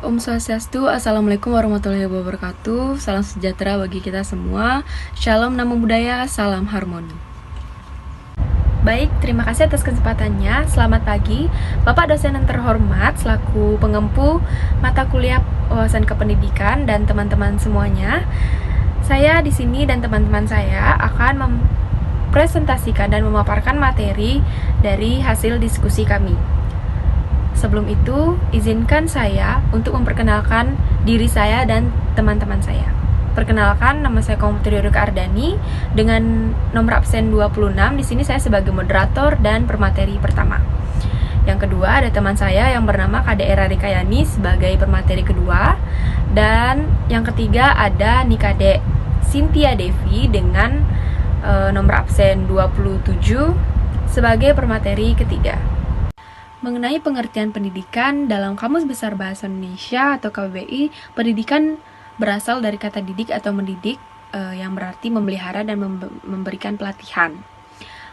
Om Swastiastu, Assalamualaikum warahmatullahi wabarakatuh. Salam sejahtera bagi kita semua. Shalom Namo Buddhaya, salam harmoni. Baik, terima kasih atas kesempatannya. Selamat pagi, Bapak dosen yang terhormat selaku pengempu mata kuliah wawasan kependidikan dan teman-teman semuanya. Saya di sini dan teman-teman saya akan mempresentasikan dan memaparkan materi dari hasil diskusi kami. Sebelum itu, izinkan saya untuk memperkenalkan diri saya dan teman-teman saya. Perkenalkan, nama saya Komputer Yodoka Ardani dengan nomor absen 26. Di sini saya sebagai moderator dan permateri pertama. Yang kedua, ada teman saya yang bernama Kade Era Rikayani sebagai permateri kedua. Dan yang ketiga ada Nikade Cynthia Devi dengan nomor absen 27 sebagai permateri ketiga. Mengenai pengertian pendidikan dalam Kamus Besar Bahasa Indonesia atau KBBI, pendidikan berasal dari kata didik atau mendidik yang berarti memelihara dan memberikan pelatihan.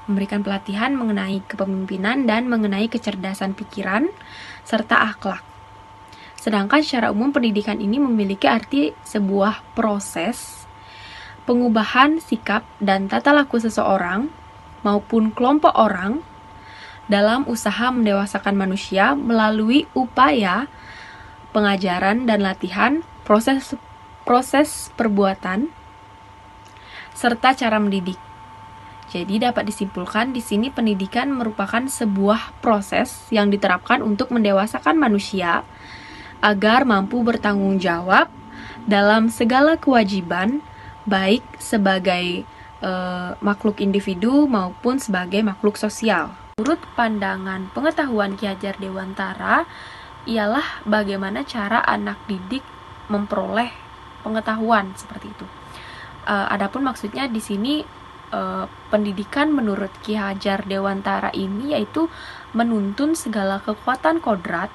Memberikan pelatihan mengenai kepemimpinan dan mengenai kecerdasan pikiran serta akhlak. Sedangkan secara umum pendidikan ini memiliki arti sebuah proses pengubahan sikap dan tata laku seseorang maupun kelompok orang dalam usaha mendewasakan manusia melalui upaya pengajaran dan latihan, proses perbuatan, serta cara mendidik. Jadi dapat disimpulkan di sini pendidikan merupakan sebuah proses yang diterapkan untuk mendewasakan manusia agar mampu bertanggung jawab dalam segala kewajiban, baik sebagai makhluk individu maupun sebagai makhluk sosial. Menurut pandangan pengetahuan Ki Hajar Dewantara, ialah bagaimana cara anak didik memperoleh pengetahuan seperti itu. Adapun maksudnya di sini pendidikan menurut Ki Hajar Dewantara ini yaitu menuntun segala kekuatan kodrat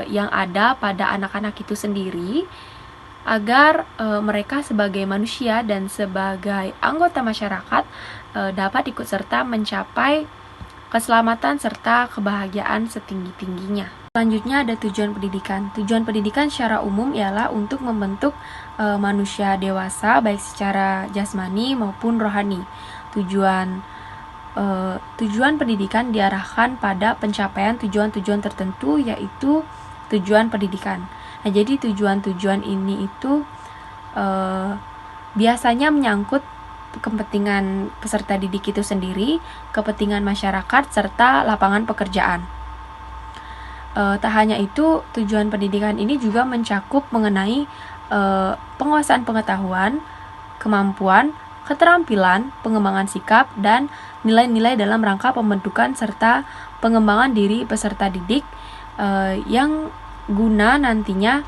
yang ada pada anak-anak itu sendiri agar mereka sebagai manusia dan sebagai anggota masyarakat dapat ikut serta mencapai keselamatan serta kebahagiaan setinggi-tingginya. Selanjutnya ada tujuan pendidikan. Tujuan pendidikan secara umum ialah untuk membentuk manusia dewasa baik secara jasmani maupun rohani. Tujuan pendidikan diarahkan pada pencapaian tujuan-tujuan tertentu yaitu tujuan pendidikan. Nah, jadi tujuan-tujuan ini itu biasanya menyangkut kepentingan peserta didik itu sendiri, kepentingan masyarakat, serta lapangan pekerjaan. Tak hanya itu, tujuan pendidikan ini juga mencakup mengenai penguasaan pengetahuan, kemampuan, keterampilan, pengembangan sikap, dan nilai-nilai dalam rangka pembentukan serta pengembangan diri peserta didik yang guna nantinya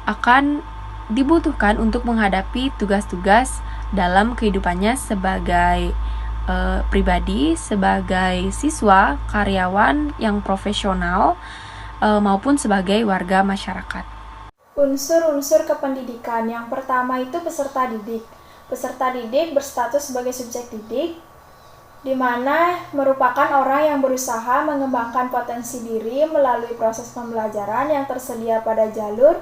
akan dibutuhkan untuk menghadapi tugas-tugas dalam kehidupannya sebagai pribadi, sebagai siswa, karyawan yang profesional, maupun sebagai warga masyarakat. Unsur-unsur kependidikan yang pertama itu peserta didik. Peserta didik berstatus sebagai subjek didik, di mana merupakan orang yang berusaha mengembangkan potensi diri melalui proses pembelajaran yang tersedia pada jalur,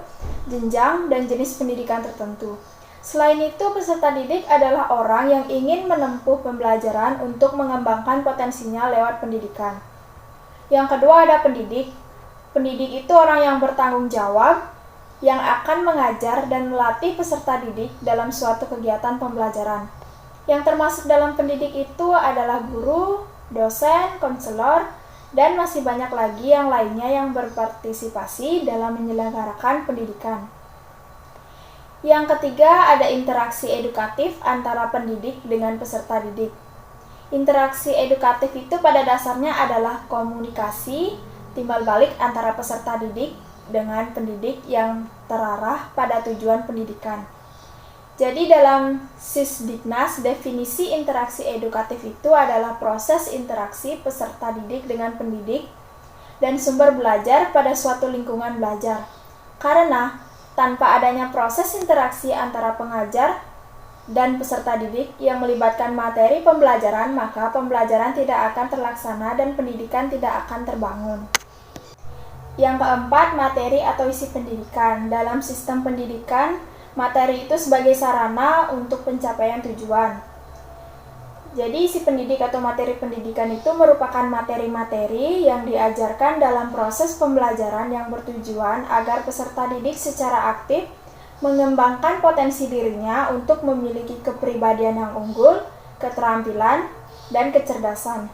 jenjang, dan jenis pendidikan tertentu. Selain itu, peserta didik adalah orang yang ingin menempuh pembelajaran untuk mengembangkan potensinya lewat pendidikan. Yang kedua ada pendidik. Pendidik itu orang yang bertanggung jawab, yang akan mengajar dan melatih peserta didik dalam suatu kegiatan pembelajaran. Yang termasuk dalam pendidik itu adalah guru, dosen, konselor, dan masih banyak lagi yang lainnya yang berpartisipasi dalam menyelenggarakan pendidikan. Yang ketiga ada interaksi edukatif antara pendidik dengan peserta didik. Interaksi edukatif itu pada dasarnya adalah komunikasi timbal balik antara peserta didik dengan pendidik yang terarah pada tujuan pendidikan. Jadi dalam Sisdiknas, definisi interaksi edukatif itu adalah proses interaksi peserta didik dengan pendidik dan sumber belajar pada suatu lingkungan belajar. Karena tanpa adanya proses interaksi antara pengajar dan peserta didik yang melibatkan materi pembelajaran, maka pembelajaran tidak akan terlaksana dan pendidikan tidak akan terbangun. Yang keempat, materi atau isi pendidikan. Dalam sistem pendidikan, materi itu sebagai sarana untuk pencapaian tujuan. Jadi isi pendidik atau materi pendidikan itu merupakan materi-materi yang diajarkan dalam proses pembelajaran yang bertujuan agar peserta didik secara aktif mengembangkan potensi dirinya untuk memiliki kepribadian yang unggul, keterampilan, dan kecerdasan.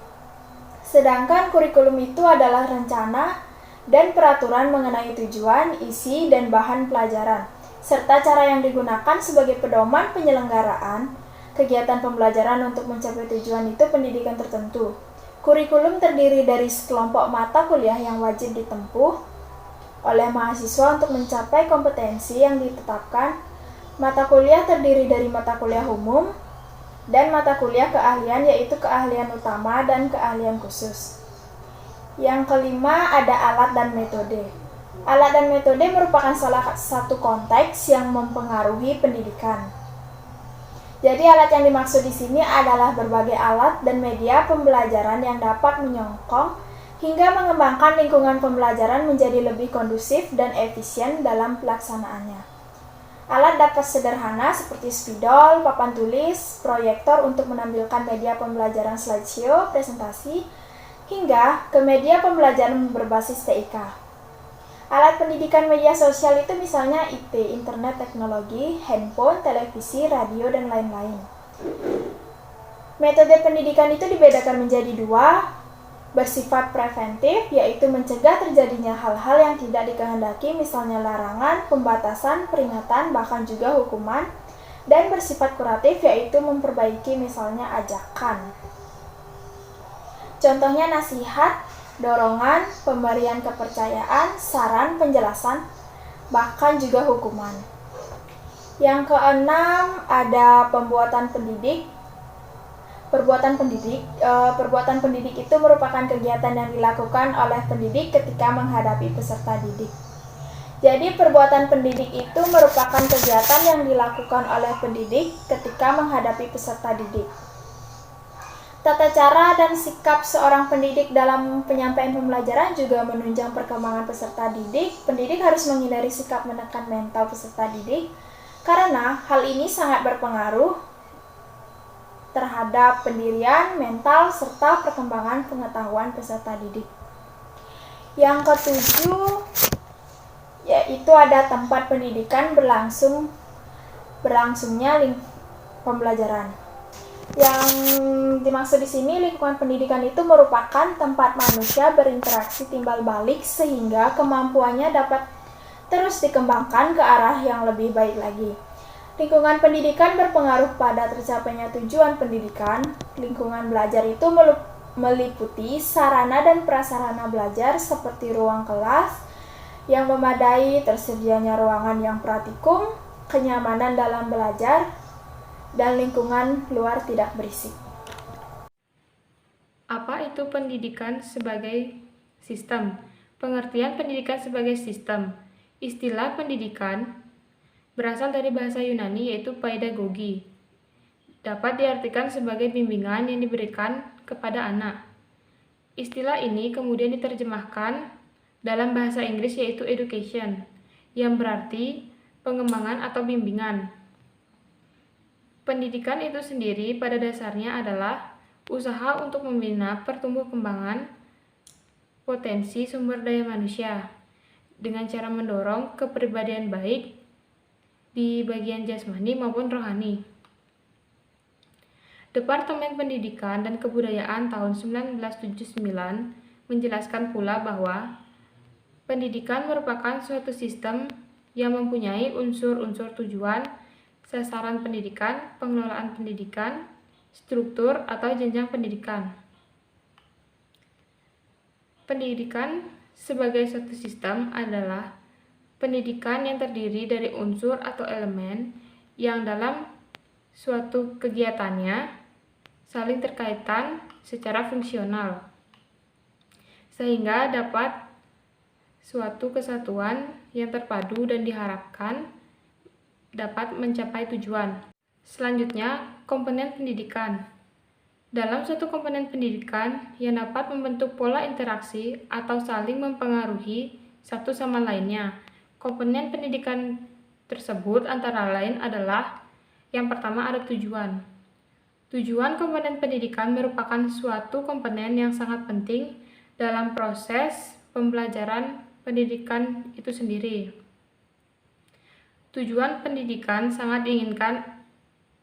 Sedangkan kurikulum itu adalah rencana dan peraturan mengenai tujuan, isi, dan bahan pelajaran, serta cara yang digunakan sebagai pedoman penyelenggaraan kegiatan pembelajaran untuk mencapai tujuan itu pendidikan tertentu. Kurikulum terdiri dari sekelompok mata kuliah yang wajib ditempuh oleh mahasiswa untuk mencapai kompetensi yang ditetapkan. Mata kuliah terdiri dari mata kuliah umum dan mata kuliah keahlian, yaitu keahlian utama dan keahlian khusus. Yang kelima, ada alat dan metode. Alat dan metode merupakan salah satu konteks yang mempengaruhi pendidikan. Jadi alat yang dimaksud di sini adalah berbagai alat dan media pembelajaran yang dapat menyokong hingga mengembangkan lingkungan pembelajaran menjadi lebih kondusif dan efisien dalam pelaksanaannya. Alat dapat sederhana seperti spidol, papan tulis, proyektor untuk menampilkan media pembelajaran slideshow, presentasi, hingga ke media pembelajaran berbasis TIK. Alat pendidikan media sosial itu misalnya IT, internet teknologi, handphone, televisi, radio, dan lain-lain. Metode pendidikan itu dibedakan menjadi dua, bersifat preventif, yaitu mencegah terjadinya hal-hal yang tidak dikehendaki, misalnya larangan, pembatasan, peringatan, bahkan juga hukuman, dan bersifat kuratif, yaitu memperbaiki, misalnya ajakan. Contohnya nasihat, dorongan, pemberian kepercayaan, saran, penjelasan, bahkan juga hukuman. Yang keenam, ada perbuatan pendidik. Perbuatan pendidik itu merupakan kegiatan yang dilakukan oleh pendidik ketika menghadapi peserta didik. Jadi perbuatan pendidik itu merupakan kegiatan yang dilakukan oleh pendidik ketika menghadapi peserta didik. Tata cara dan sikap seorang pendidik dalam penyampaian pembelajaran juga menunjang perkembangan peserta didik. Pendidik harus menghindari sikap menekan mental peserta didik, karena hal ini sangat berpengaruh terhadap pendirian, mental, serta perkembangan pengetahuan peserta didik. Yang ketujuh, yaitu ada tempat pendidikan berlangsungnya pembelajaran. Yang dimaksud di sini lingkungan pendidikan itu merupakan tempat manusia berinteraksi timbal balik sehingga kemampuannya dapat terus dikembangkan ke arah yang lebih baik lagi. Lingkungan pendidikan berpengaruh pada tercapainya tujuan pendidikan. Lingkungan belajar itu meliputi sarana dan prasarana belajar seperti ruang kelas yang memadai, tersedianya ruangan yang praktikum, kenyamanan dalam belajar, dan lingkungan luar tidak berisik. Apa itu pendidikan sebagai sistem? Pengertian pendidikan sebagai sistem. Istilah pendidikan berasal dari bahasa Yunani yaitu pedagogi. Dapat diartikan sebagai bimbingan yang diberikan kepada anak. Istilah ini kemudian diterjemahkan dalam bahasa Inggris yaitu education, yang berarti pengembangan atau bimbingan. Pendidikan itu sendiri pada dasarnya adalah usaha untuk membina pertumbuh kembangan potensi sumber daya manusia dengan cara mendorong kepribadian baik di bagian jasmani maupun rohani. Departemen Pendidikan dan Kebudayaan tahun 1979 menjelaskan pula bahwa pendidikan merupakan suatu sistem yang mempunyai unsur-unsur tujuan, sasaran pendidikan, pengelolaan pendidikan, struktur atau jenjang pendidikan. Pendidikan sebagai suatu sistem adalah pendidikan yang terdiri dari unsur atau elemen yang dalam suatu kegiatannya saling terkaitan secara fungsional, sehingga dapat suatu kesatuan yang terpadu dan diharapkan dapat mencapai tujuan. Selanjutnya, komponen pendidikan. Dalam suatu komponen pendidikan yang dapat membentuk pola interaksi atau saling mempengaruhi satu sama lainnya. Komponen pendidikan tersebut antara lain adalah yang pertama ada tujuan. Tujuan komponen pendidikan merupakan suatu komponen yang sangat penting dalam proses pembelajaran pendidikan itu sendiri. Tujuan pendidikan sangat diinginkan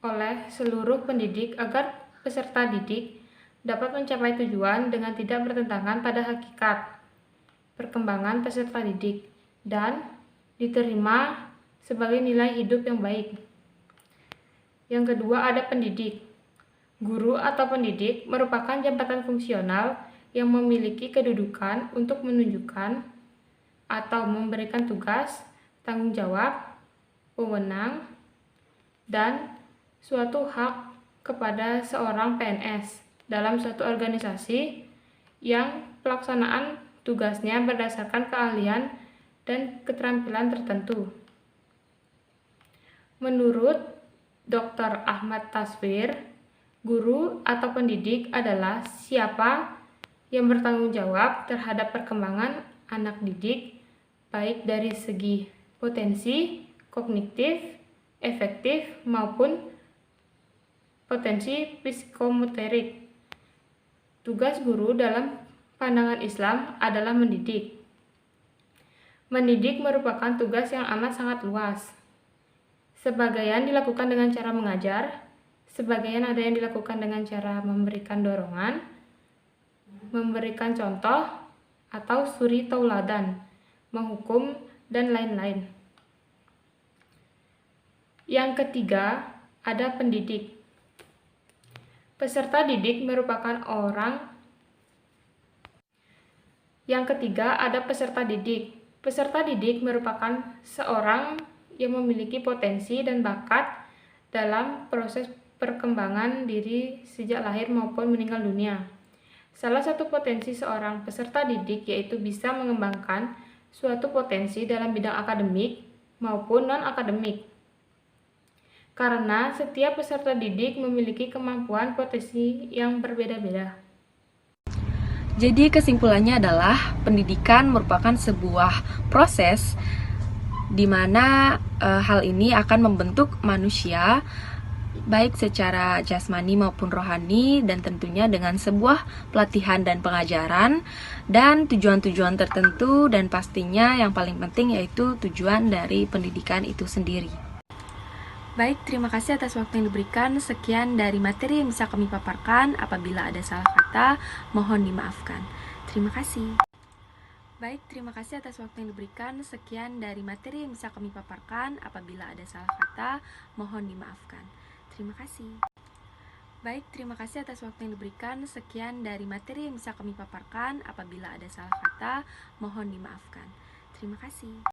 oleh seluruh pendidik agar peserta didik dapat mencapai tujuan dengan tidak bertentangan pada hakikat perkembangan peserta didik dan diterima sebagai nilai hidup yang baik. Yang kedua ada pendidik. Guru atau pendidik merupakan jabatan fungsional yang memiliki kedudukan untuk menunjukkan atau memberikan tugas, tanggung jawab, wewenang, dan suatu hak kepada seorang PNS dalam suatu organisasi yang pelaksanaan tugasnya berdasarkan keahlian dan keterampilan tertentu. Menurut Dr. Ahmad Tasfir, guru atau pendidik adalah siapa yang bertanggung jawab terhadap perkembangan anak didik, baik dari segi potensi, kognitif, efektif, maupun potensi psikomotorik. Tugas guru dalam pandangan Islam adalah mendidik. Mendidik merupakan tugas yang amat sangat luas. Sebagian dilakukan dengan cara mengajar, sebagian ada yang dilakukan dengan cara memberikan dorongan, memberikan contoh, atau suri tauladan, menghukum, dan lain-lain. Yang ketiga, ada pendidik. Peserta didik merupakan orang. Yang ketiga, ada peserta didik. Peserta didik merupakan seorang yang memiliki potensi dan bakat dalam proses perkembangan diri sejak lahir maupun meninggal dunia. Salah satu potensi seorang peserta didik yaitu bisa mengembangkan suatu potensi dalam bidang akademik maupun non-akademik. Karena setiap peserta didik memiliki kemampuan potensi yang berbeda-beda. Jadi kesimpulannya adalah pendidikan merupakan sebuah proses di mana hal ini akan membentuk manusia baik secara jasmani maupun rohani, dan tentunya dengan sebuah pelatihan dan pengajaran dan tujuan-tujuan tertentu, dan pastinya yang paling penting yaitu tujuan dari pendidikan itu sendiri. Baik, terima kasih atas waktu yang diberikan. Sekian dari materi yang bisa kami paparkan. Apabila ada salah kata, mohon dimaafkan. Terima kasih. Baik, terima kasih atas waktu yang diberikan. Sekian dari materi yang bisa kami paparkan. Apabila ada salah kata, mohon dimaafkan. Terima kasih. Baik, terima kasih atas waktu yang diberikan. Sekian dari materi yang bisa kami paparkan. Apabila ada salah kata, mohon dimaafkan. Terima kasih.